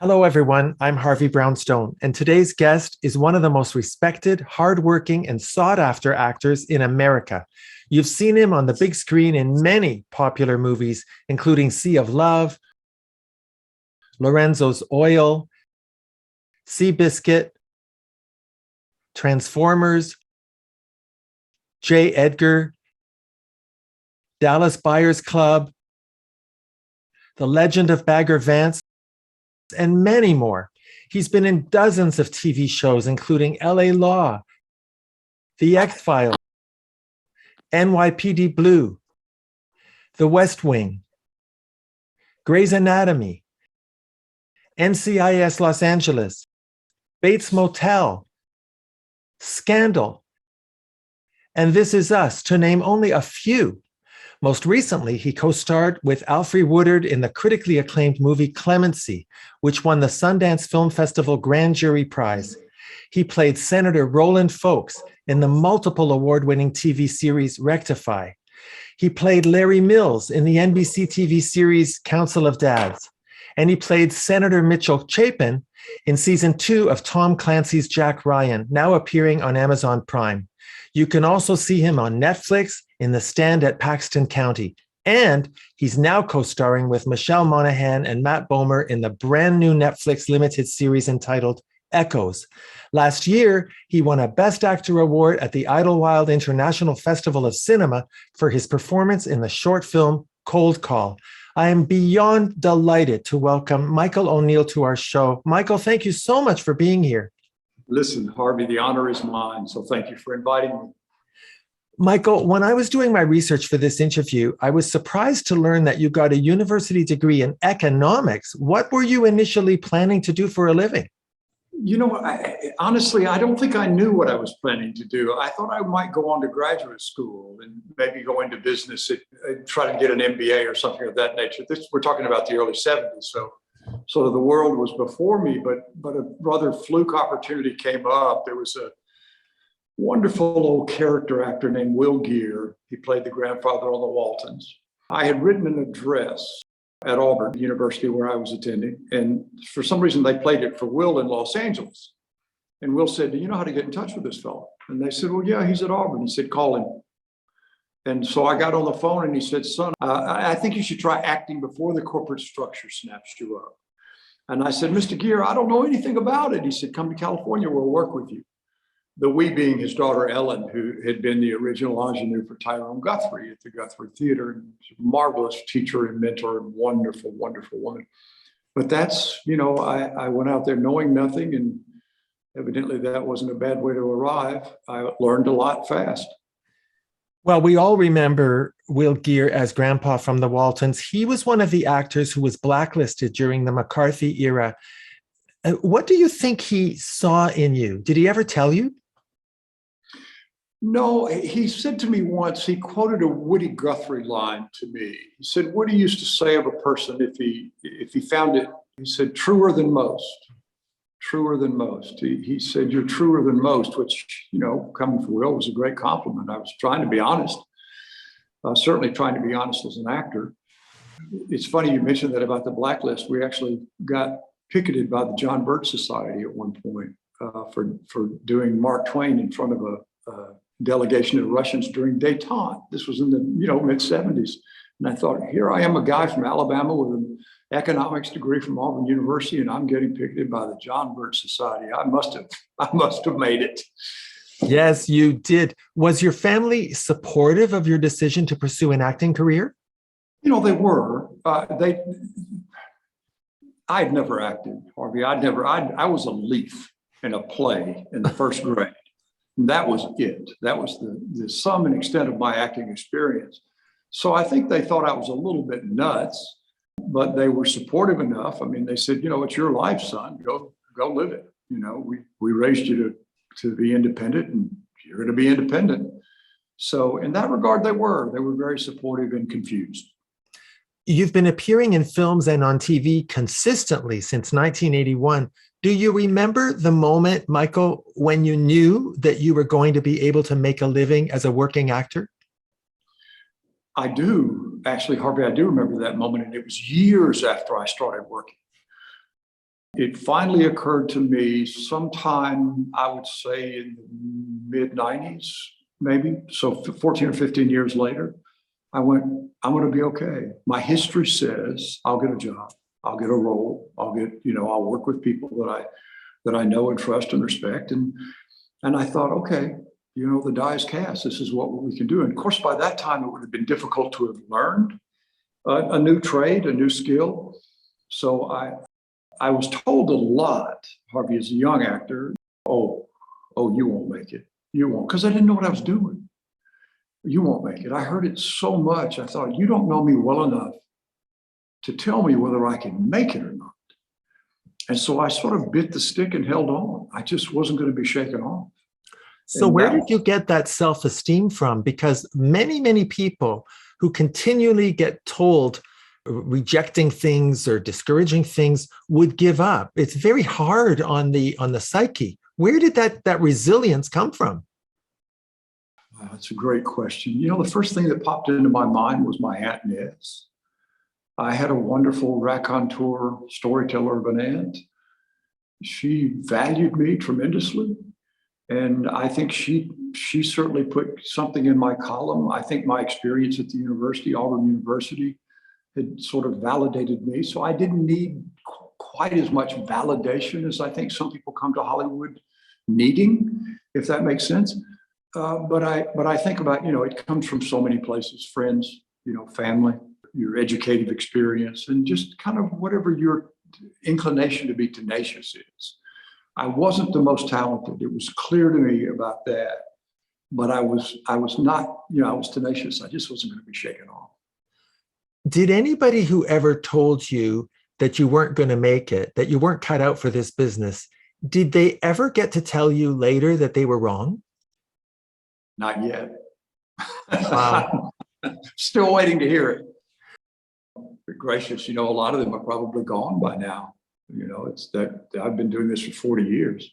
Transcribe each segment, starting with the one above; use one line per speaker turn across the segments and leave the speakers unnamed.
Hello, everyone. I'm Harvey Brownstone, and today's guest is one of the most respected, hardworking, and sought-after actors in America. You've seen him on the big screen in many popular movies, including Sea of Love, Lorenzo's Oil, Seabiscuit, Transformers, J. Edgar, Dallas Buyers Club, The Legend of Bagger Vance, and many more. He's been in dozens of TV shows, including LA Law, The X-Files, NYPD Blue, The West Wing, Grey's Anatomy, NCIS Los Angeles, Bates Motel, Scandal, and This Is Us, to name only a few. Most recently, he co-starred with Alfre Woodard in the critically acclaimed movie Clemency, which won the Sundance Film Festival Grand Jury Prize. He played Senator Roland Folks in the multiple award-winning TV series Rectify. He played Larry Mills in the NBC TV series Council of Dads. And he played Senator Mitchell Chapin in season 2 of Tom Clancy's Jack Ryan, now appearing on Amazon Prime. You can also see him on Netflix in The Stand at Paxton County. And he's now co-starring with Michelle Monaghan and Matt Bomer in the brand new Netflix limited series entitled Echoes. Last year, he won a Best Actor award at the Idlewild International Festival of Cinema for his performance in the short film Cold Call. I am beyond delighted to welcome MichaelONeill to our show. Michael, thank you so much for being here.
Listen, Harvey, the honor is mine, so thank you for inviting me.
Michael, when I was doing my research for this interview, I was surprised to learn that you got a university degree in economics. What were you initially planning to do for a living?
You know, honestly, I don't think I knew what I was planning to do. I thought I might go on to graduate school and maybe go into business, try to get an MBA or something of that nature. We're talking about the early 70s, so the world was before me, but a rather fluke opportunity came up. There was a wonderful old character actor named Will Geer. He played the grandfather on the Waltons. I had written an address at Auburn University where I was attending, and for some reason they played it for Will in Los Angeles. And Will said, "Do you know how to get in touch with this fellow?" And they said, "Well, yeah, he's at Auburn." He said, "Call him." And so I got on the phone and he said, "Son, I think you should try acting before the corporate structure snaps you up." And I said, "Mr. Geer, I don't know anything about it." He said, "Come to California, we'll work with you." The we being his daughter, Ellen, who had been the original ingenue for Tyrone Guthrie at the Guthrie Theater, and a marvelous teacher and mentor and wonderful, wonderful woman. But that's, you know, I went out there knowing nothing, and evidently that wasn't a bad way to arrive. I learned a lot fast.
Well, we all remember Will Geer as Grandpa from the Waltons. He was one of the actors who was blacklisted during the McCarthy era. What do you think he saw in you? Did he ever tell you?
No, he said to me once, he quoted a Woody Guthrie line to me. He said, Woody used to say of a person, if he found it, he said, truer than most, truer than most. He said, "You're truer than most," which, you know, coming from Will was a great compliment. I was trying to be honest, certainly trying to be honest as an actor. It's funny you mentioned that about the blacklist. We actually got picketed by the John Birch Society at one point for doing Mark Twain in front of a delegation of Russians during détente. This was in the mid-70s. And I thought, here I am, a guy from Alabama with an economics degree from Auburn University, and I'm getting picketed by the John Birch Society. I must have made it.
Yes, you did. Was your family supportive of your decision to pursue an acting career?
You know, they were. I'd never acted, Harvey. I was a leaf in a play in the first grade. And that was it. That was the sum and extent of my acting experience. So I think they thought I was a little bit nuts, but they were supportive enough. I mean, they said, you know, it's your life, son. Go live it. You know, we raised you to be independent, and you're going to be independent. So in that regard, they were very supportive and confused.
You've been appearing in films and on TV consistently since 1981. Do you remember the moment, Michael, when you knew that you were going to be able to make a living as a working actor?
I do. Actually, Harvey, I do remember that moment, and it was years after I started working. It finally occurred to me sometime, I would say in the mid-90s, maybe. So 14 or 15 years later, I went, I'm going to be okay. My history says I'll get a job. I'll get a role. I'll work with people that I know and trust and respect. And I thought, okay, the die is cast. This is what we can do. And of course, by that time, it would have been difficult to have learned a new trade, a new skill. So I was told a lot, Harvey, as a young actor, oh, you won't make it. You won't, because I didn't know what I was doing. You won't make it. I heard it so much. I thought, you don't know me well enough to tell me whether I can make it or not. And so I sort of bit the stick and held on. I just wasn't going to be shaken off.
So where did you get that self-esteem from? Because many, many people who continually get told rejecting things or discouraging things would give up. It's very hard on the psyche. Where did that resilience come from?
That's a great question. The first thing that popped into my mind was my Aunt Nez. I had a wonderful raconteur, storyteller of an aunt. She valued me tremendously. And I think she certainly put something in my column. I think my experience at the university, Auburn University, had sort of validated me. So I didn't need quite as much validation as I think some people come to Hollywood needing, if that makes sense. But I think about, it comes from so many places, friends, family, your educative experience, and just kind of whatever your inclination to be tenacious is. I wasn't the most talented. It was clear to me about that. But I was not, I was tenacious. I just wasn't going to be shaken off.
Did anybody who ever told you that you weren't going to make it, that you weren't cut out for this business, did they ever get to tell you later that they were wrong?
Not yet.
Wow.
Still waiting to hear it. But gracious, a lot of them are probably gone by now. It's that I've been doing this for 40 years.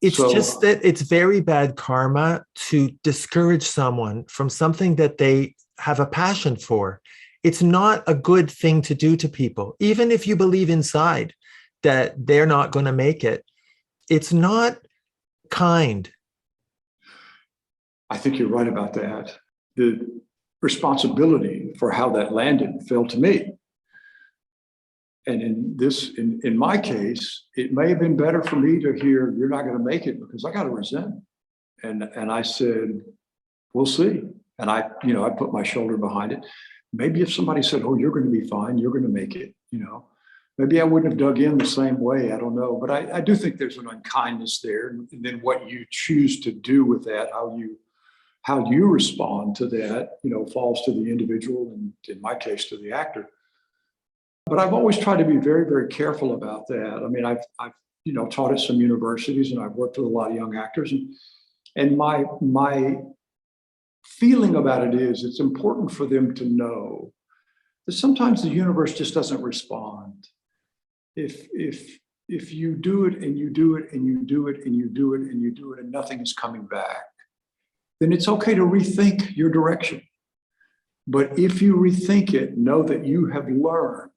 It's just that it's very bad karma to discourage someone from something that they have a passion for. It's not a good thing to do to people. Even if you believe inside that they're not going to make it, it's not kind. I
think you're right about that. The responsibility for how that landed fell to me. And in my case, it may have been better for me to hear you're not going to make it because I got a resentment. And I said, we'll see. And I put my shoulder behind it. Maybe if somebody said, oh, you're going to be fine, you're going to make it, maybe I wouldn't have dug in the same way. I don't know. But I do think there's an unkindness there. And then what you choose to do with that, how you respond to that, falls to the individual and in my case, to the actor. But I've always tried to be very, very careful about that. I mean, I've taught at some universities and I've worked with a lot of young actors. And my feeling about it is it's important for them to know that sometimes the universe just doesn't respond. If you do it and you do it and you do it and you do it and you do it and nothing is coming back, then it's okay to rethink your direction. But if you rethink it, know that you have learned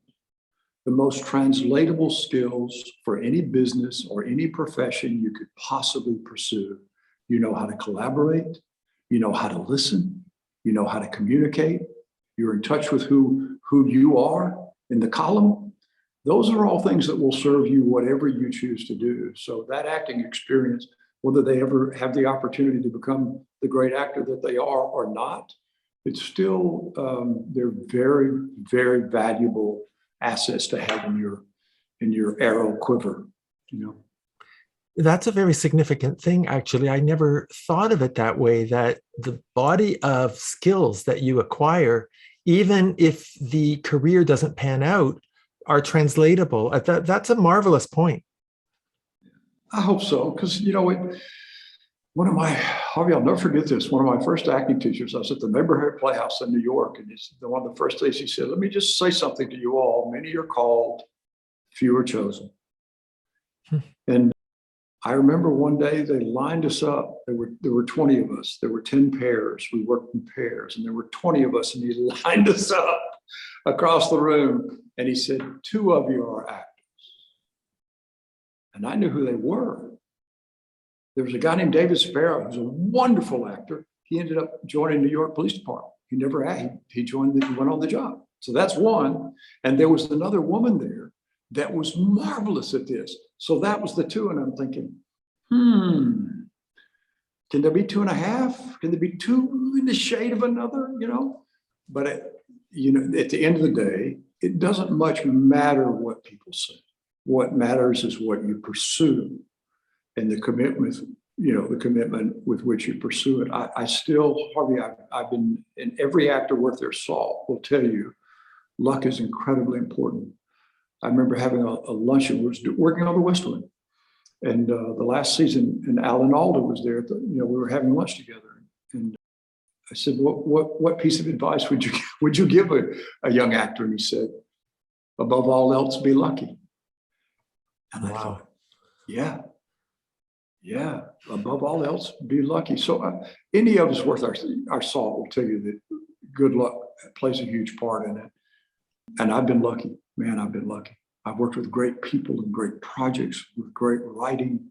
the most translatable skills for any business or any profession you could possibly pursue. You know how to collaborate, you know how to listen, you know how to communicate, you're in touch with who you are in the column. Those are all things that will serve you whatever you choose to do. So that acting experience, whether they ever have the opportunity to become the great actor that they are or not, it's still, they're very, very valuable assets to have in your arrow quiver,
That's a very significant thing, actually. I never thought of it that way, that the body of skills that you acquire, even if the career doesn't pan out, are translatable. That's a marvelous point.
I hope so, because, Harvey, I'll never forget this. One of my first acting teachers, I was at the Neighborhood Playhouse in New York, and one of the first days he said, let me just say something to you all. Many are called, few are chosen. And I remember one day they lined us up. There were 20 of us. There were 10 pairs. We worked in pairs, and there were 20 of us, and he lined us up across the room. And he said, 2 of you are actors. and I knew who they were. There was a guy named David Sparrow, who's a wonderful actor. He ended up joining New York Police Department. He never had, he joined, he went on the job. So that's one. And there was another woman there that was marvelous at this. So that was the two. And I'm thinking, can there be 2.5? Can there be two in the shade of another, you know? But, at the end of the day, it doesn't much matter what people say. What matters is what you pursue and the commitment, the commitment with which you pursue it. I still, Harvey, I've been, and every actor worth their salt will tell you, luck is incredibly important. I remember having a luncheon, we was working on the West Wing. And the last season, and Alan Alda was there, we were having lunch together. And I said, what piece of advice would you give a young actor? And he said, above all else, be lucky. And I thought, yeah, above all else, be lucky. So any of us worth our salt will tell you that good luck plays a huge part in it. And I've been lucky, man, I've been lucky. I've worked with great people and great projects, with great writing,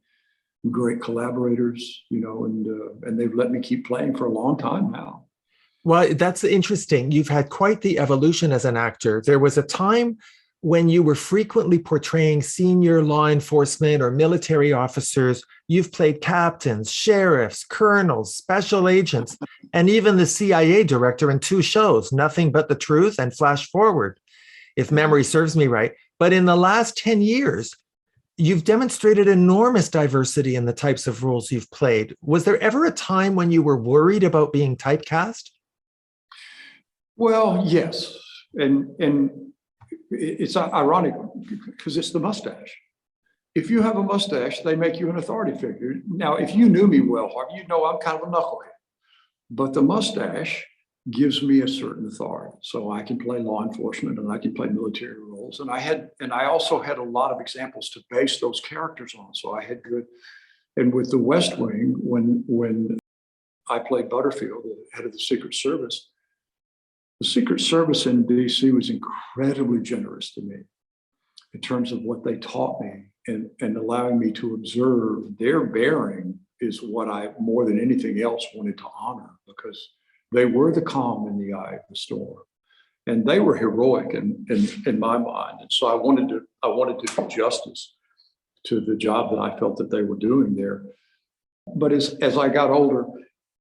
great collaborators, and they've let me keep playing for a long time now.
Well, that's interesting. You've had quite the evolution as an actor. There was a time when you were frequently portraying senior law enforcement or military officers. You've played captains, sheriffs, colonels, special agents, and even the CIA director in 2 shows, Nothing But the Truth and Flash Forward, if memory serves me right. But in the last 10 years, you've demonstrated enormous diversity in the types of roles you've played. Was there ever a time when you were worried about being typecast?
Well, yes. And it's ironic because it's the mustache. If you have a mustache, they make you an authority figure. Now, if you knew me well, Harvey, you know I'm kind of a knucklehead. But the mustache gives me a certain authority. So I can play law enforcement and I can play military roles. And I also had a lot of examples to base those characters on. So I had good, and with the West Wing, when I played Butterfield, the head of the Secret Service in DC was incredibly generous to me in terms of what they taught me and allowing me to observe their bearing is what I, more than anything else, wanted to honor, because they were the calm in the eye of the storm, and they were heroic in my mind. And so I wanted to do justice to the job that I felt that they were doing there. But as I got older,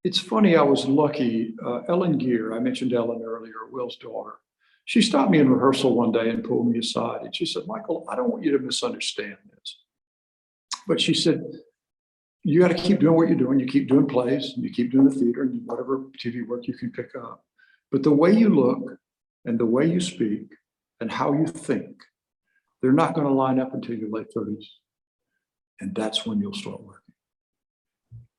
it's funny, I was lucky. Ellen Gear, I mentioned Ellen earlier, Will's daughter. She stopped me in rehearsal one day and pulled me aside. And she said, Michael, I don't want you to misunderstand this. But she said, you got to keep doing what you're doing. You keep doing plays, and you keep doing the theater and whatever TV work you can pick up. But the way you look and the way you speak and how you think, they're not going to line up until your late 30s. And that's when you'll start working.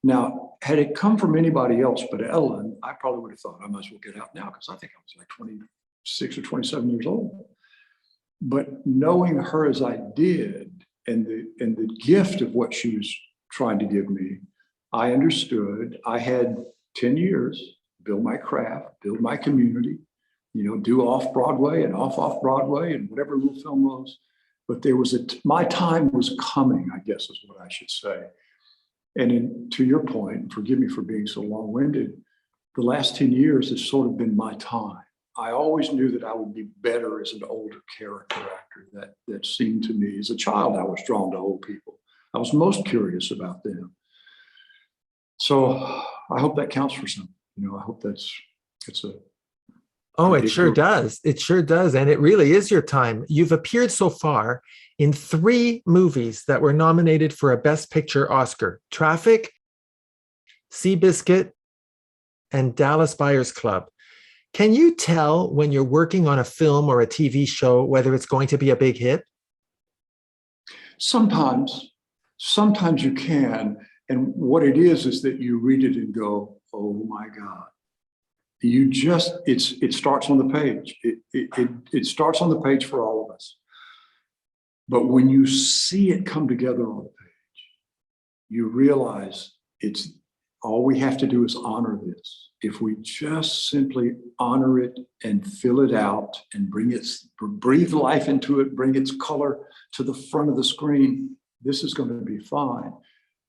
Now, had it come from anybody else but Ellen, I probably would have thought I might as well get out now, because I think I was like 26 or 27 years old. But knowing her as I did, and the gift of what she was trying to give me, I understood. I had 10 years, build my craft, build my community, do off-Broadway and off-Broadway and whatever little film was. But there was my time was coming, I guess is what I should say. And to your point, forgive me for being so long-winded, the last 10 years has sort of been my time. I always knew that I would be better as an older character actor. That seemed to me, as a child, I was drawn to old people. I was most curious about them. So I hope that counts for something. I hope it's a.
Oh, it sure does. It sure does. And it really is your time. You've appeared so far in 3 movies that were nominated for a Best Picture Oscar: Traffic, Seabiscuit, and Dallas Buyers Club. Can you tell when you're working on a film or a TV show whether it's going to be a big hit? Sometimes you can. And what it is that you read it and go, oh my God. It starts on the page. It starts on the page for all of us. But when you see it come together on the page, you realize it's all we have to do is honor this. If we just simply honor it and fill it out and breathe life into it, bring its color to the front of the screen,
This is going to be fine.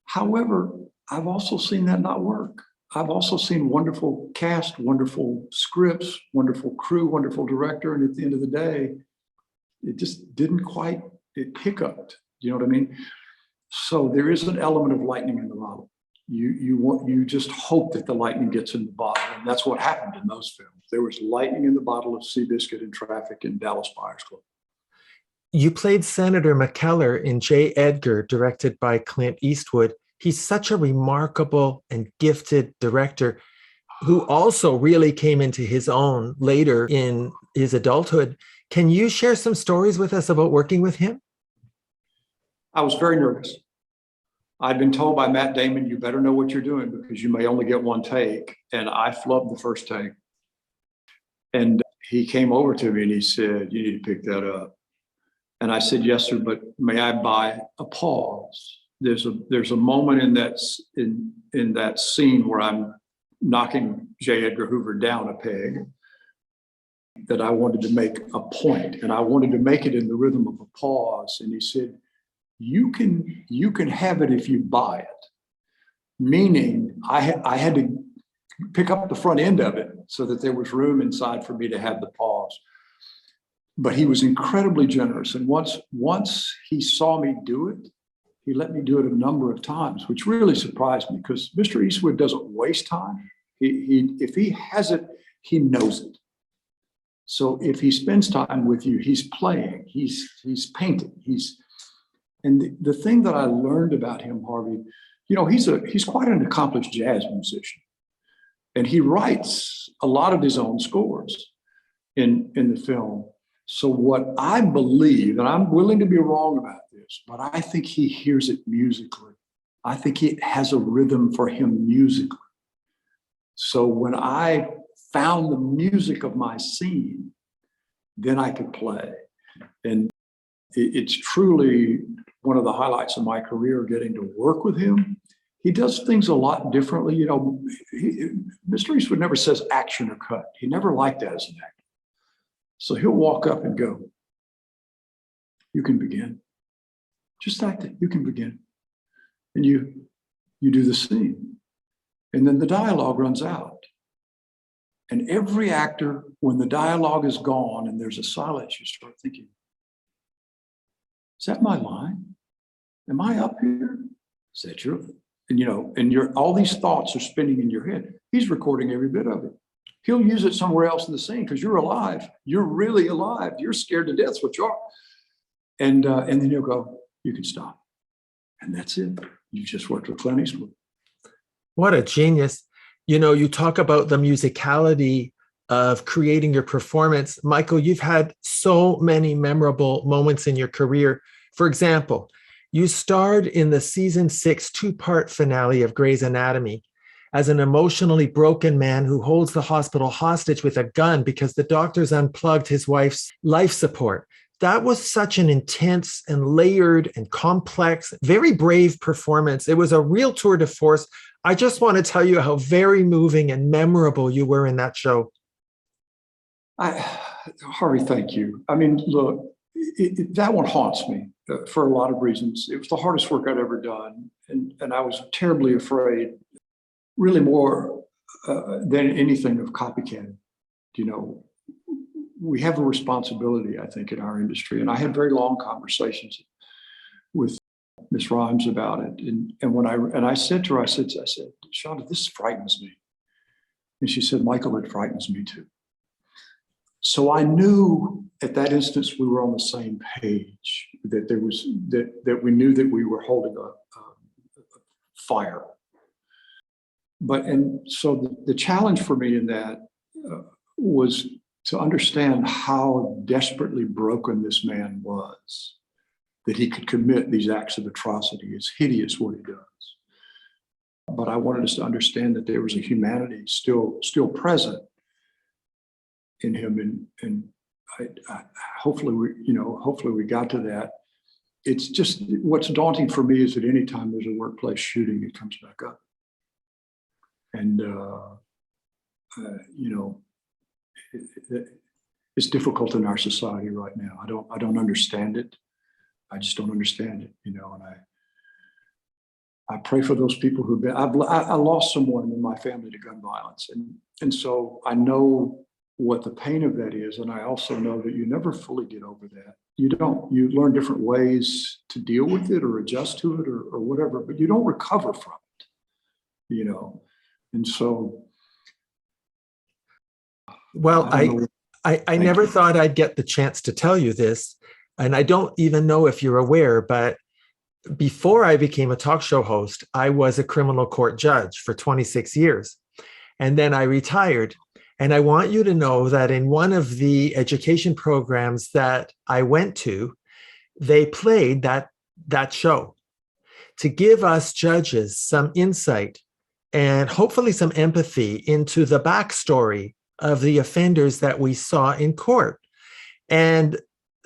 However, I've also seen that not work. I've also seen wonderful cast, wonderful scripts, wonderful crew, wonderful director. And at the end of the day, it just didn't quite, it hiccuped. You know what I mean? So there is an element of lightning in the bottle. You just hope that the lightning gets in the bottle. And that's what happened in those films. There was lightning in the bottle of Seabiscuit and Traffic in Dallas Buyers Club.
You played Senator McKellar in J. Edgar, directed by Clint Eastwood. He's such a remarkable and gifted director who also really came into his own later in his adulthood. Can you share some stories with us about working with him?
I was very nervous. I'd been told by Matt Damon, you better know what you're doing because you may only get one take. And I flubbed the first take. And he came over to me and he said, you need to pick that up. And I said, yes, sir, but may I buy a pause? There's a moment in that scene where I'm knocking J. Edgar Hoover down a peg that I wanted to make a point, and I wanted to make it in the rhythm of a pause. And he said, you can have it if you buy it. Meaning I had to pick up the front end of it so that there was room inside for me to have the pause. But he was incredibly generous. And once he saw me do it, he let me do it a number of times, which really surprised me because Mr. Eastwood doesn't waste time. If he has it, he knows it. So if he spends time with you, he's playing, he's painting, and the thing that I learned about him, Harvey, you know, he's quite an accomplished jazz musician. And he writes a lot of his own scores in the film. So what I believe, and I'm willing to be wrong about this, but I think he hears it musically. I think it has a rhythm for him musically. So when I found the music of my scene, then I could play. And it's truly one of the highlights of my career, getting to work with him. He does things a lot differently. You know, Mr. Eastwood never says action or cut. He never liked that as an actor. So he'll walk up and go, you can begin. Just like that, you can begin. And you do the scene. And then the dialogue runs out. And every actor, when the dialogue is gone and there's a silence, you start thinking, is that my line? Am I up here? Is that your, and you know, and all these thoughts are spinning in your head. He's recording every bit of it. He'll use it somewhere else in the scene because you're alive. You're really alive. You're scared to death, that's what you are. And then he'll go, you can stop. And that's it. You just worked with Clint Eastwood.
What a genius. You know, you talk about the musicality of creating your performance. Michael, you've had so many memorable moments in your career. For example, you starred in the season 6 two-part finale of Grey's Anatomy as an emotionally broken man who holds the hospital hostage with a gun because the doctors unplugged his wife's life support. That was such an intense and layered and complex, very brave performance. It was a real tour de force. I just want to tell you how very moving and memorable you were in that show.
Harvey, thank you. I mean, look, that one haunts me for a lot of reasons. It was the hardest work I'd ever done. And I was terribly afraid, really more than anything, of copycat. You know, we have a responsibility, I think, in our industry. And I had very long conversations with Miss Rhimes about it. And when I said to her, I said, Shonda, this frightens me. And she said, Michael, it frightens me too. So I knew at that instance we were on the same page, that there was that we knew that we were holding a fire. So the challenge for me in that was to understand how desperately broken this man was, that he could commit these acts of atrocity. It's hideous what he does. But I wanted us to understand that there was a humanity still present in him, and hopefully we got to that. It's just, what's daunting for me is that anytime there's a workplace shooting, it comes back up, and it's difficult in our society right now. I don't understand it. I just don't understand it, and I pray for those people who've been, I lost someone in my family to gun violence. And so I know what the pain of that is. And I also know that you never fully get over that. You don't, you learn different ways to deal with it or adjust to it or whatever, but you don't recover from it, And so.
Well, I never thought I'd get the chance to tell you this. And I don't even know if you're aware, but before I became a talk show host, I was a criminal court judge for 26 years. And then I retired. And I want you to know that in one of the education programs that I went to, they played that show to give us judges some insight and hopefully some empathy into the backstory of the offenders that we saw in court. And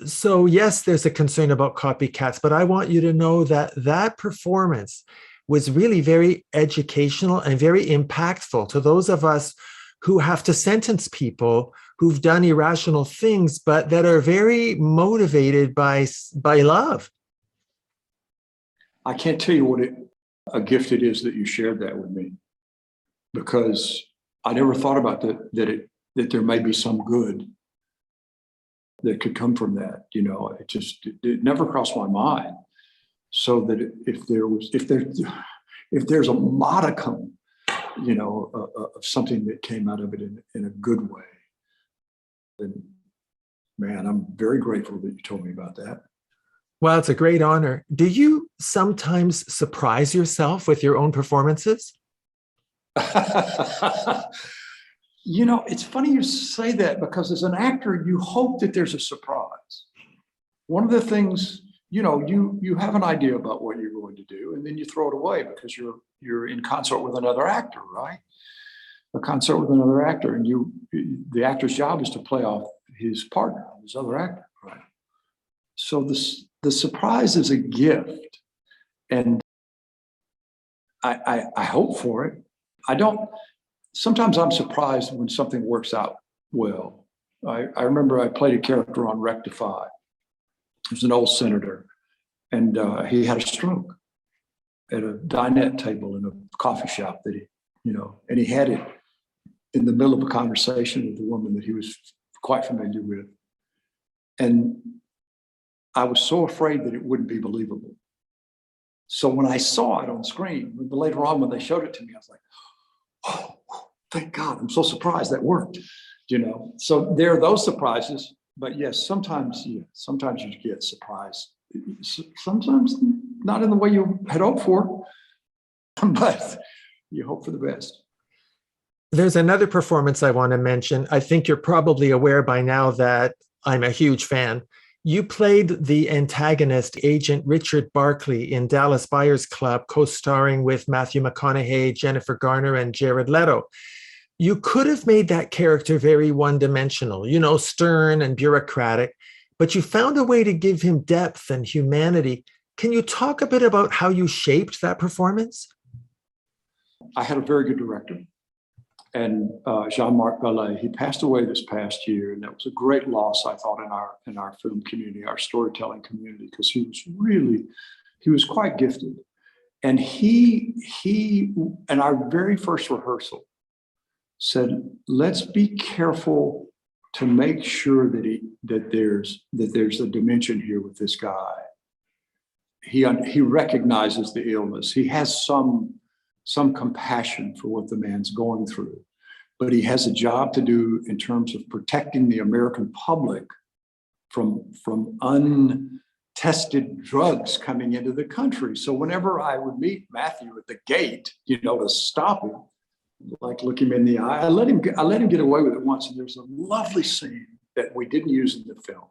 so, yes, there's a concern about copycats, but I want you to know that that performance was really very educational and very impactful to those of us who have to sentence people who've done irrational things, but that are very motivated by love.
I can't tell you what a gift it is that you shared that with me, because I never thought about that there may be some good that could come from that. It never crossed my mind. So that if there's a modicum, of something that came out of it in a good way, then man, I'm very grateful that you told me about that.
Well, it's a great honor. Do you sometimes surprise yourself with your own performances?
It's funny you say that, because as an actor, you hope that there's a surprise. One of the things, you have an idea about what you're going to do, and then you throw it away because you're in concert with another actor, right? A concert with another actor, and the actor's job is to play off his partner, his other actor, right? So the surprise is a gift, and I hope for it. I don't. Sometimes I'm surprised when something works out well. I remember I played a character on Rectify. He was an old senator, and he had a stroke at a dinette table in a coffee shop that and he had it in the middle of a conversation with a woman that he was quite familiar with. And I was so afraid that it wouldn't be believable. So when I saw it on screen, later on when they showed it to me, I was like, oh, thank God, I'm so surprised that worked, So there are those surprises, but yes, sometimes you get surprised. Sometimes not in the way you had hoped for, but you hope for the best.
There's another performance I want to mention. I think you're probably aware by now that I'm a huge fan. You played the antagonist, Agent Richard Barkley, in Dallas Buyers Club, co-starring with Matthew McConaughey, Jennifer Garner, and Jared Leto. You could have made that character very one-dimensional, stern and bureaucratic, but you found a way to give him depth and humanity. Can you talk a bit about how you shaped that performance?
I had a very good director, and Jean-Marc Ballet. He passed away this past year, and that was a great loss, I thought, in our film community, our storytelling community, because he was quite gifted. And he in our very first rehearsal said, let's be careful to make sure that there's a dimension here with this guy. He recognizes the illness. He has some compassion for what the man's going through, but he has a job to do in terms of protecting the American public from untested drugs coming into the country. So whenever I would meet Matthew at the gate, to stop him, like look him in the eye, I let him get away with it once. And there's a lovely scene that we didn't use in the film.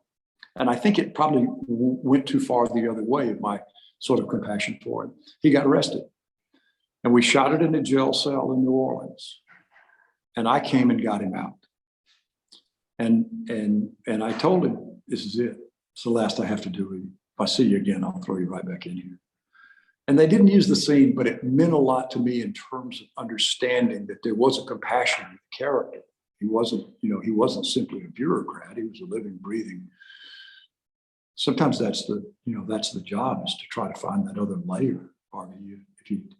And I think it probably went too far the other way of my sort of compassion for him. He got arrested. And we shot it in a jail cell in New Orleans. And I came and got him out. And I told him, this is it. It's the last I have to do with you. If I see you again, I'll throw you right back in here. And they didn't use the scene, but it meant a lot to me in terms of understanding that there was a compassionate character. He wasn't simply a bureaucrat. He was a living, breathing sometimes that's the job, is to try to find that other layer, Harvey.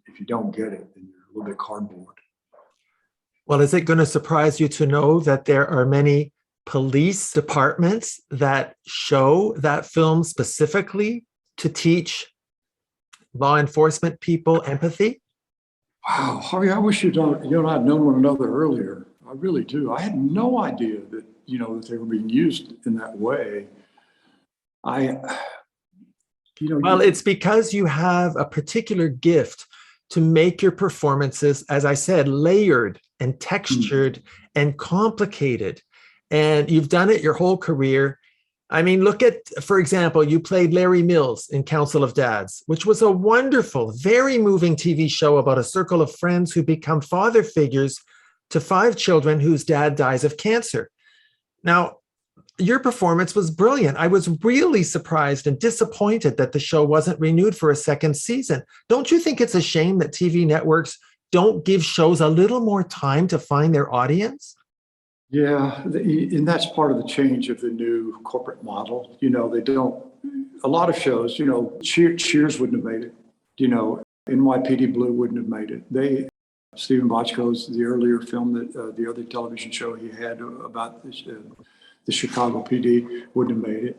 If you don't get it, then you're a little bit cardboard.
Well, is it going to surprise you to know that there are many police departments that show that film specifically to teach law enforcement people empathy?
Wow, Harvey, I wish you and I had known one another earlier. I really do. I had no idea that, that they were being used in that way.
Well, it's because you have a particular gift to make your performances, as I said, layered and textured and complicated. And you've done it your whole career. I mean, look at, for example, you played Larry Mills in Council of Dads, which was a wonderful, very moving TV show about a circle of friends who become father figures to 5 children whose dad dies of cancer. Now, your performance was brilliant. I was really surprised and disappointed that the show wasn't renewed for a second season. Don't you think it's a shame that TV networks don't give shows a little more time to find their audience?
Yeah, and that's part of the change of the new corporate model. They don't, a lot of shows, Cheers wouldn't have made it. NYPD Blue wouldn't have made it. Stephen Bochco's, the earlier film, that the other television show he had about the Chicago PD, wouldn't have made it.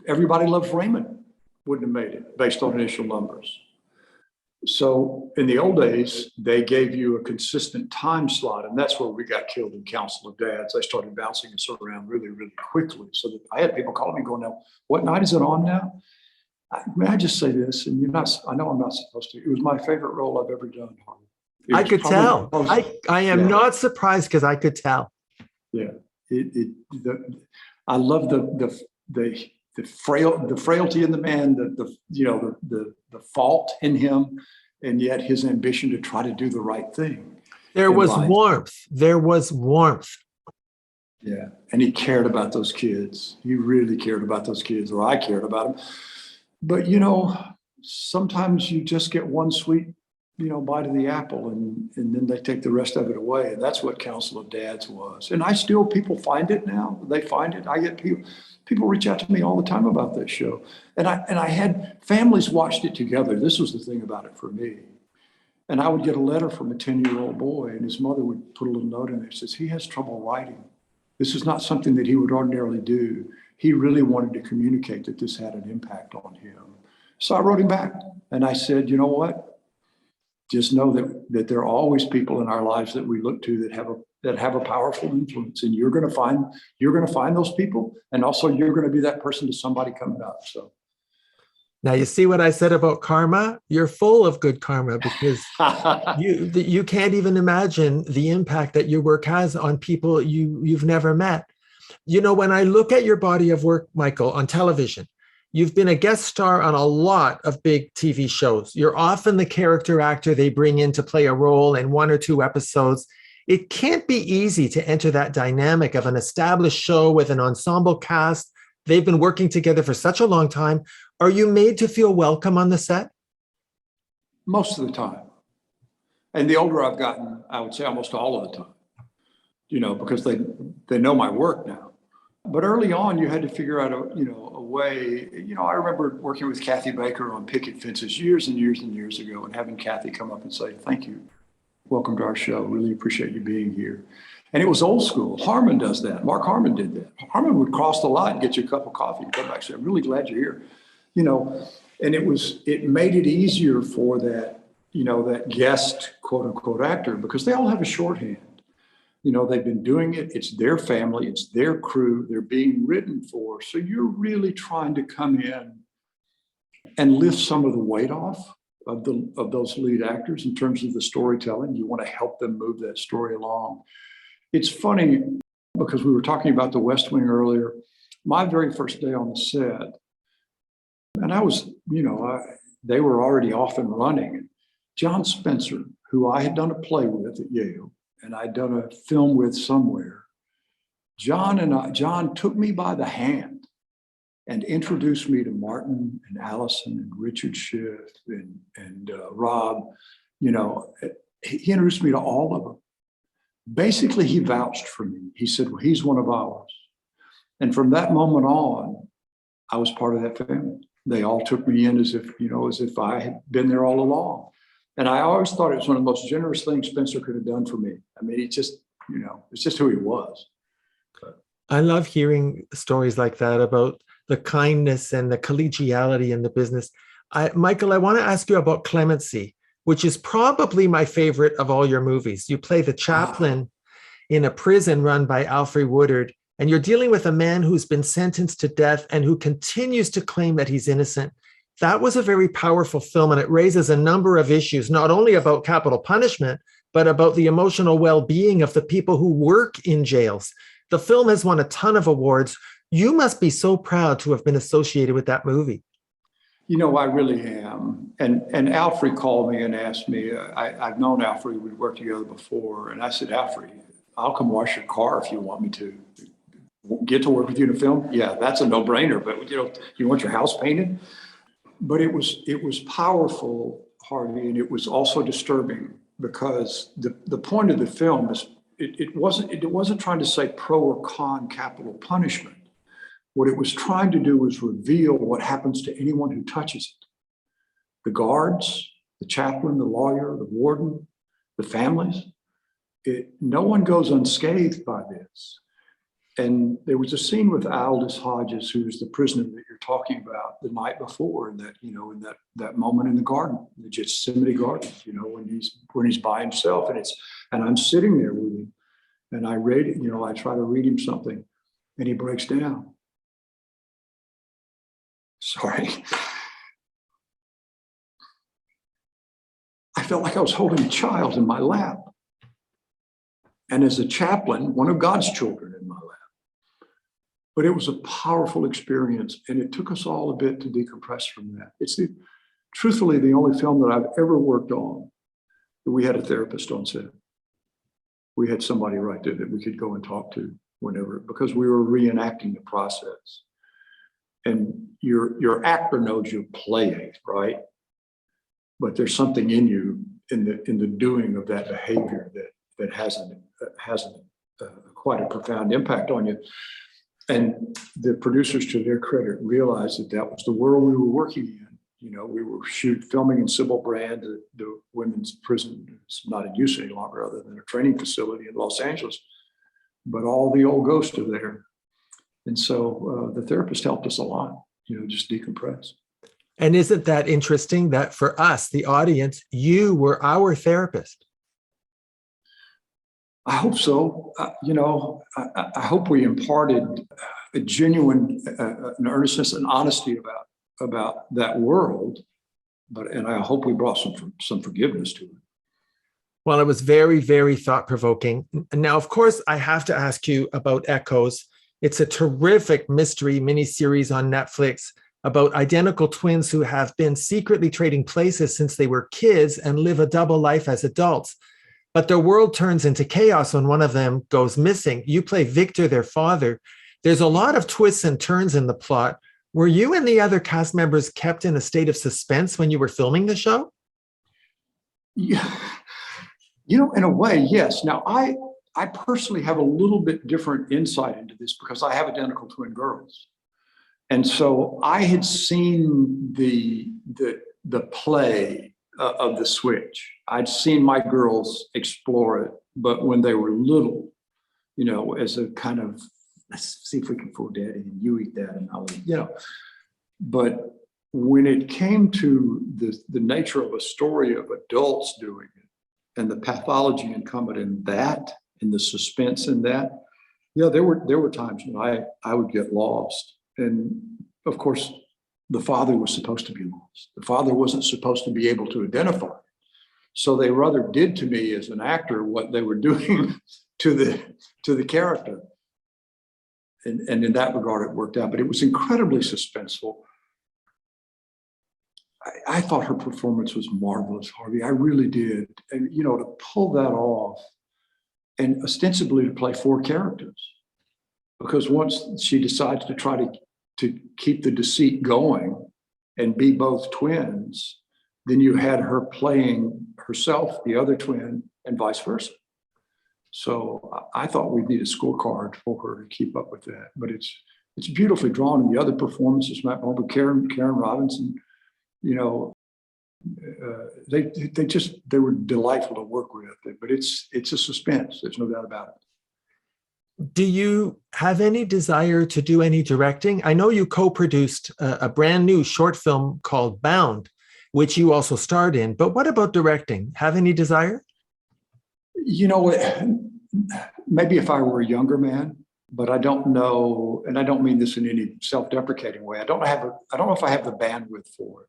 Everybody Loves Raymond wouldn't have made it based on initial numbers. So in the old days, they gave you a consistent time slot, and that's where we got killed in Council of Dads. I started bouncing us around really, really quickly. So that I had people calling me going, "Now, what night is it on now?" May I just say this, and I know I'm not supposed to. It was my favorite role I've ever done, Harvey.
I could tell. I am not surprised, because I could tell.
Yeah. I love the frailty in the man, the fault in him, and yet his ambition to try to do the right thing.
There was warmth. There was warmth.
Yeah, and he cared about those kids. He really cared about those kids, or I cared about them. But sometimes you just get one sweet, bite of the apple, and then they take the rest of it away. And that's what Council of Dads was. And people find it now. They find it. I get people reach out to me all the time about this show. And I had families watched it together. This was the thing about it for me. And I would get a letter from a 10-year-old boy, and his mother would put a little note in there. It says, he has trouble writing. This is not something that he would ordinarily do. He really wanted to communicate that this had an impact on him. So I wrote him back, and I said, you know what? Just know that there are always people in our lives that we look to that have a powerful influence, and you're going to find those people, and also you're going to be that person to somebody coming up. So
now you see what I said about karma? You're full of good karma, because you can't even imagine the impact that your work has on people you've never met. When I look at your body of work, Michael, on television, you've been a guest star on a lot of big TV shows. You're often the character actor they bring in to play a role in 1 or 2 episodes. It can't be easy to enter that dynamic of an established show with an ensemble cast. They've been working together for such a long time. Are you made to feel welcome on the set?
Most of the time. And the older I've gotten, I would say almost all of the time, because they know my work now. But early on, you had to figure out a way. I remember working with Kathy Baker on picket fences years and years and years ago, and having Kathy come up and say, "Thank you. Welcome to our show. Really appreciate you being here." And it was old school. Harmon does that. Mark Harmon did that. Harmon would cross the line, get you a cup of coffee, and come back and say, "I'm really glad you're here." And it made it easier for that, that guest, quote unquote, actor, because they all have a shorthand. They've been doing it. It's their family. It's their crew. They're being written for. So you're really trying to come in and lift some of the weight off of those lead actors in terms of the storytelling. You want to help them move that story along. It's funny, because we were talking about the West Wing earlier. My very first day on the set, and I was, they were already off and running. John Spencer, who I had done a play with at Yale, and I'd done a film with somewhere. John took me by the hand and introduced me to Martin and Allison and Richard Schiff and Rob. He introduced me to all of them. Basically, he vouched for me. He said, well, he's one of ours. And from that moment on, I was part of that family. They all took me in as if I had been there all along. And I always thought it was one of the most generous things Spencer could have done for me. I mean, it's just who he was.
I love hearing stories like that about the kindness and the collegiality in the business. Michael, I want to ask you about Clemency, which is probably my favorite of all your movies. You play the chaplain in a prison run by Alfred Woodard, and you're dealing with a man who's been sentenced to death and who continues to claim that he's innocent. That was a very powerful film, and it raises a number of issues, not only about capital punishment, but about the emotional well-being of the people who work in jails. The film has won a ton of awards. You must be so proud to have been associated with that movie.
I really am. And Alfred called me and asked me, I've known Alfred, we'd worked together before. And I said, Alfred, I'll come wash your car if you want me to. Get to work with you in a film? Yeah, that's a no-brainer. But you want your house painted? But it was powerful, Harvey, and it was also disturbing because the point of the film is it wasn't trying to say pro or con capital punishment. What it was trying to do was reveal what happens to anyone who touches it. The guards, the chaplain, the lawyer, the warden, the families. No one goes unscathed by this. And there was a scene with Aldous Hodges, who was the prisoner that you're talking about the night before, in that moment in the garden, the Gethsemane garden, when he's by himself, and I'm sitting there with him, and I try to read him something, and he breaks down. Sorry. I felt like I was holding a child in my lap. And as a chaplain, one of God's children in my lap. But it was a powerful experience, and it took us all a bit to decompress from that. It's truthfully the only film that I've ever worked on that we had a therapist on set. We had somebody right there that we could go and talk to whenever, because we were reenacting the process. And your actor knows you're playing, right? But there's something in you in the doing of that behavior that has quite a profound impact on you. And the producers, to their credit, realized that was the world we were working in. We were filming in Sybil Brand, the women's prison. It's not in use any longer, other than a training facility in Los Angeles. But all the old ghosts are there. And so the therapist helped us a lot, just decompress.
And isn't that interesting that for us, the audience, you were our therapist?
I hope so. I hope we imparted a genuine an earnestness and honesty about that world, and I hope we brought some forgiveness to it.
Well, it was very, very thought-provoking. Now, of course, I have to ask you about Echoes. It's a terrific mystery miniseries on Netflix about identical twins who have been secretly trading places since they were kids and live a double life as adults. But their world turns into chaos when one of them goes missing. You play Victor, their father. There's a lot of twists and turns in the plot. Were you and the other cast members kept in a state of suspense when you were filming the show?
Yeah, in a way, yes. Now, I personally have a little bit different insight into this because I have identical twin girls. And so I had seen the play of the switch. I'd seen my girls explore it, but when they were little, as a kind of, let's see if we can fool daddy and you eat that and I'll eat, But when it came to the nature of a story of adults doing it and the pathology incumbent in that, and the suspense in that, there were times when I would get lost. And of course, the father was supposed to be lost. The father wasn't supposed to be able to identify. So they rather did to me as an actor what they were doing to the character. And in that regard, it worked out. But it was incredibly suspenseful. I thought her performance was marvelous, Harvey. I really did. And, to pull that off and ostensibly to play four characters. Because once she decides to try to keep the deceit going and be both twins, then you had her playing herself, the other twin, and vice versa. So I thought we'd need a scorecard for her to keep up with that. But it's beautifully drawn. And the other performances, Matt Bomer, Karen Robinson, you know, they were delightful to work with. But it's a suspense. There's no doubt about it.
Do you have any desire to do any directing? I know you co-produced a brand new short film called Bound, which you also starred in. But what about directing? Have any desire?
You know, maybe if I were a younger man, but I don't know, and I don't mean this in any self-deprecating way. I don't know if I have the bandwidth for it,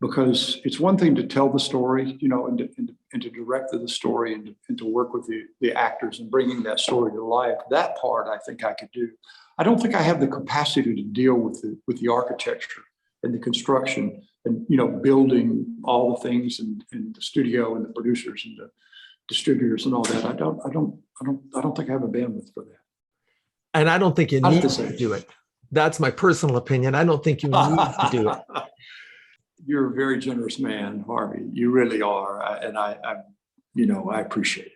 because it's one thing to tell the story, you know, and to direct the story and to work with the actors and bringing that story to life. That part I think I could do. I don't think I have the capacity to deal with the architecture and the construction and, you know, building all the things and the studio and the producers and the distributors and all that. I don't think I have a bandwidth for that. And
I don't think you need to do it. That's my personal opinion. I don't think you need to do it.
You're a very generous man, Harvey. You really are. And I appreciate it.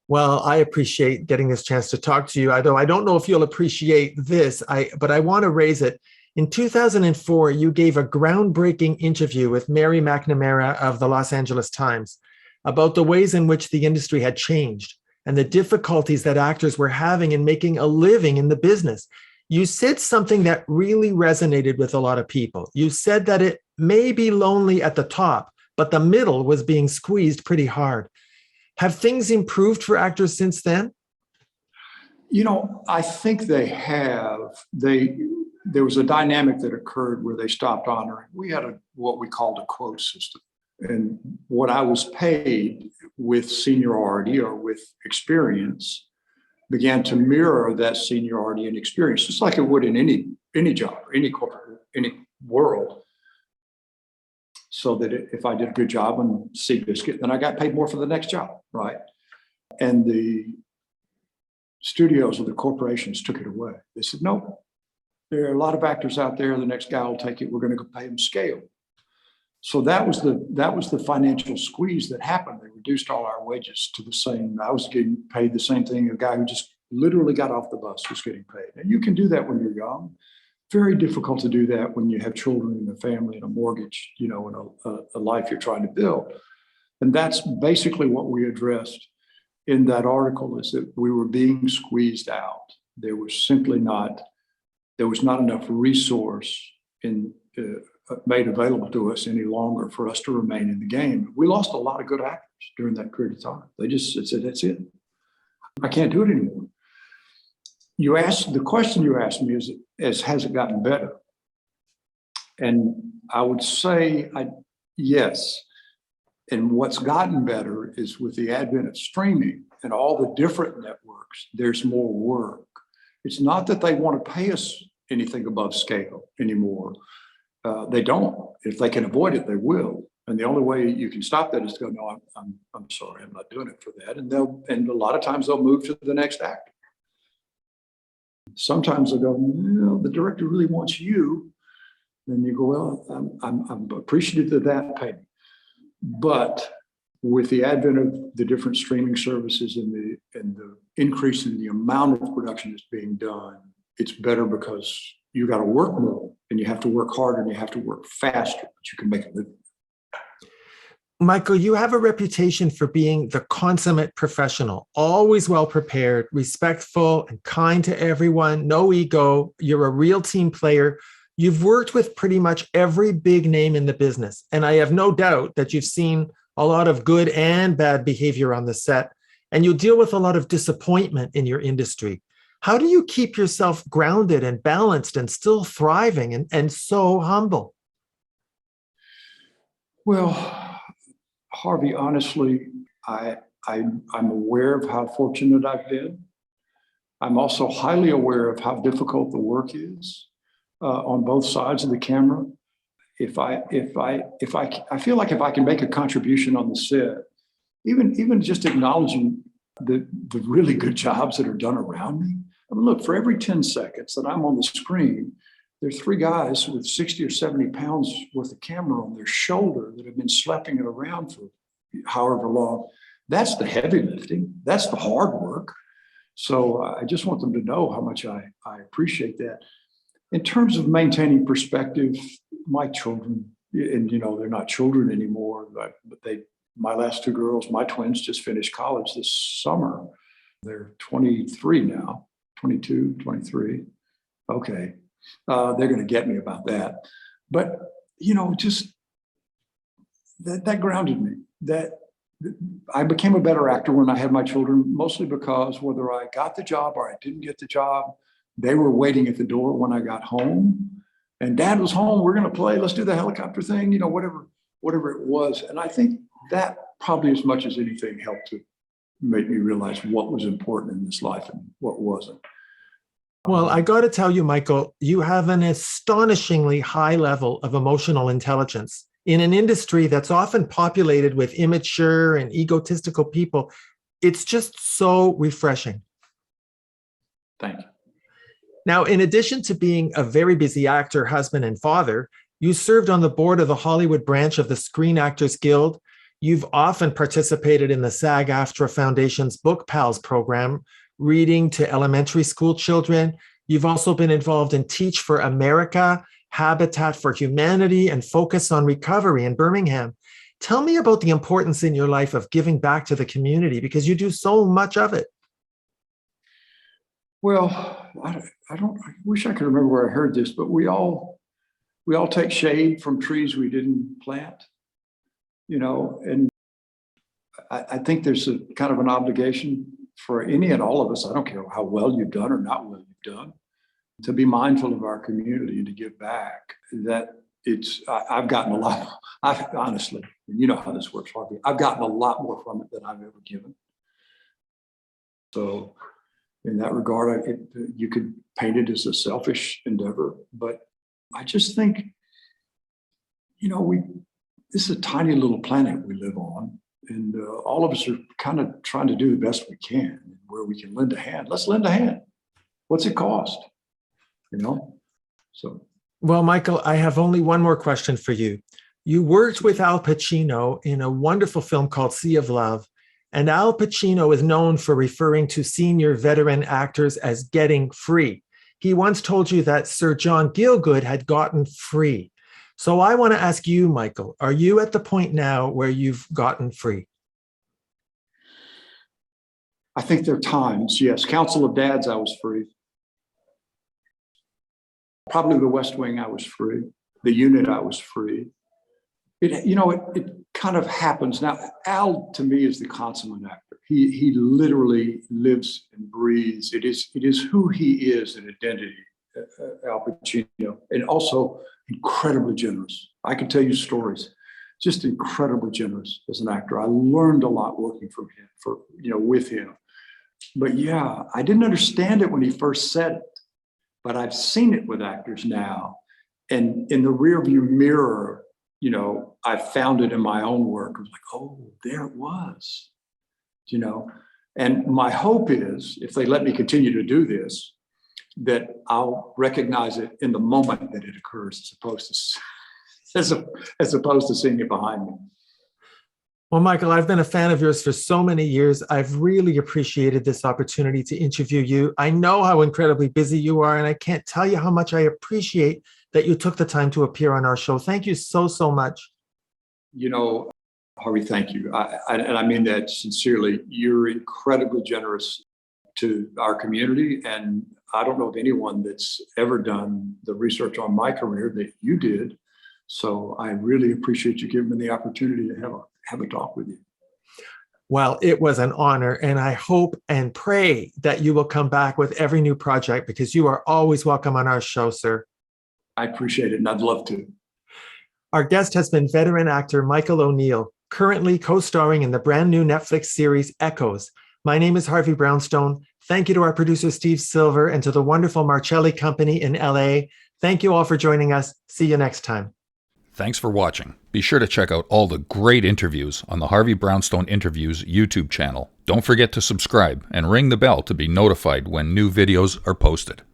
Well, I appreciate getting this chance to talk to you. Although I don't know if you'll appreciate this, but I want to raise it. In 2004, you gave a groundbreaking interview with Mary McNamara of the Los Angeles Times about the ways in which the industry had changed and the difficulties that actors were having in making a living in the business. You said something that really resonated with a lot of people. You said that it may be lonely at the top, but the middle was being squeezed pretty hard. Have things improved for actors since then?
You know, I think they have. There was a dynamic that occurred where they stopped honoring. We had what we called a quote system. And what I was paid with seniority or with experience began to mirror that seniority and experience, just like it would in any job, any corporate, any world. So that if I did a good job on Seabiscuit, then I got paid more for the next job, right? And the studios or the corporations took it away. They said, no, there are a lot of actors out there. The next guy will take it. We're going to pay them scale. So that was the financial squeeze that happened. They reduced all our wages to the same. I was getting paid the same thing a guy who just literally got off the bus was getting paid. And you can do that when you're young. Very difficult to do that when you have children and a family and a mortgage, you know, and a life you're trying to build. And that's basically what we addressed in that article, is that we were being squeezed out. There was not enough resource made available to us any longer for us to remain in the game. We lost a lot of good actors during that period of time. They just said, that's it. I can't do it anymore. The question you asked me is has it gotten better? And I would say yes. And what's gotten better is with the advent of streaming and all the different networks, there's more work. It's not that they want to pay us anything above scale anymore. They don't. If they can avoid it, they will. And the only way you can stop that is to go, no, I'm sorry, I'm not doing it for that. And a lot of times they'll move to the next actor. Sometimes they'll go, no, the director really wants you. Then you go, well, I'm appreciative of that, pay me. But with the advent of the different streaming services and the increase in the amount of production that's being done, it's better because you got to work more and you have to work harder and you have to work faster, but you can make a living.
Michael, you have a reputation for being the consummate professional, always well prepared, respectful and kind to everyone, no ego. You're a real team player. You've worked with pretty much every big name in the business. And I have no doubt that you've seen a lot of good and bad behavior on the set, and you deal with a lot of disappointment in your industry. How do you keep yourself grounded and balanced and still thriving and so humble?
Well, Harvey, honestly, I'm aware of how fortunate I've been. I'm also highly aware of how difficult the work is on both sides of the camera. I feel like if I can make a contribution on the set, even just acknowledging the really good jobs that are done around me. I mean, look, for every 10 seconds that I'm on the screen, there's 3 guys with 60 or 70 pounds worth of camera on their shoulder that have been schlepping it around for however long. That's the heavy lifting. That's the hard work. So I just want them to know how much I appreciate that. In terms of maintaining perspective, my children, and they're not children anymore, but my last two girls, my twins, just finished college this summer. They're 23 now, 22, 23. Okay. They're going to get me about that. But, just that grounded me. That I became a better actor when I had my children, mostly because whether I got the job or I didn't get the job, they were waiting at the door when I got home. And Dad was home. We're going to play. Let's do the helicopter thing, whatever it was. And I think that probably as much as anything helped to make me realize what was important in this life and what wasn't.
Well, I got to tell you, Michael, you have an astonishingly high level of emotional intelligence in an industry that's often populated with immature and egotistical people. It's just so refreshing.
Thank you.
Now, in addition to being a very busy actor, husband, and father, you served on the board of the Hollywood branch of the Screen Actors Guild. You've often participated in the SAG-AFTRA Foundation's Book Pals program, reading to elementary school children. You've also been involved in Teach for America, Habitat for Humanity, and Focus on Recovery in Birmingham. Tell me about the importance in your life of giving back to the community, because you do so much of it.
Well, I wish I could remember where I heard this, but we all take shade from trees we didn't plant, and I think there's a kind of an obligation for any and all of us. I don't care how well you've done or not well you've done, to be mindful of our community and to give back. I've gotten a lot. Honestly, you know how this works, Harvey. I've gotten a lot more from it than I've ever given. So in that regard, you could paint it as a selfish endeavor, but I just think, this is a tiny little planet we live on, and all of us are kind of trying to do the best we can. Where we can lend a hand, let's lend a hand. What's it cost? So.
Well, Michael, I have only one more question for you. You worked with Al Pacino in a wonderful film called Sea of Love. And Al Pacino is known for referring to senior veteran actors as getting free. He once told you that Sir John Gielgud had gotten free. So I want to ask you, Michael, are you at the point now where you've gotten free?
I think there are times, yes. Council of Dads, I was free. Probably The West Wing, I was free. The Unit, I was free. It kind of happens. Now, Al, to me, is the consummate actor. He literally lives and breathes. It is who he is, an identity, Al Pacino, and also incredibly generous. I can tell you stories, just incredibly generous as an actor. I learned a lot working with him. But yeah, I didn't understand it when he first said it, but I've seen it with actors now. And in the rearview mirror, I found it in my own work. I was like, oh, there it was, And my hope is, if they let me continue to do this, that I'll recognize it in the moment that it occurs, as opposed to seeing it behind me.
Well, Michael, I've been a fan of yours for so many years. I've really appreciated this opportunity to interview you. I know how incredibly busy you are, and I can't tell you how much I appreciate that you took the time to appear on our show. Thank you so, so much.
Harvey, thank you. And I mean that sincerely. You're incredibly generous to our community. And I don't know of anyone that's ever done the research on my career that you did. So I really appreciate you giving me the opportunity to have a talk with you.
Well, it was an honor, and I hope and pray that you will come back with every new project, because you are always welcome on our show, sir.
I appreciate it, and I'd love to.
Our guest has been veteran actor MichaelO'Neill, currently co-starring in the brand new Netflix series Echoes. My name is Harvey Brownstone. Thank you to our producer, Steve Silver, and to the wonderful Marcelli Company in LA. Thank you all for joining us. See you next time.
Thanks for watching. Be sure to check out all the great interviews on the Harvey Brownstone Interviews YouTube channel. Don't forget to subscribe and ring the bell to be notified when new videos are posted.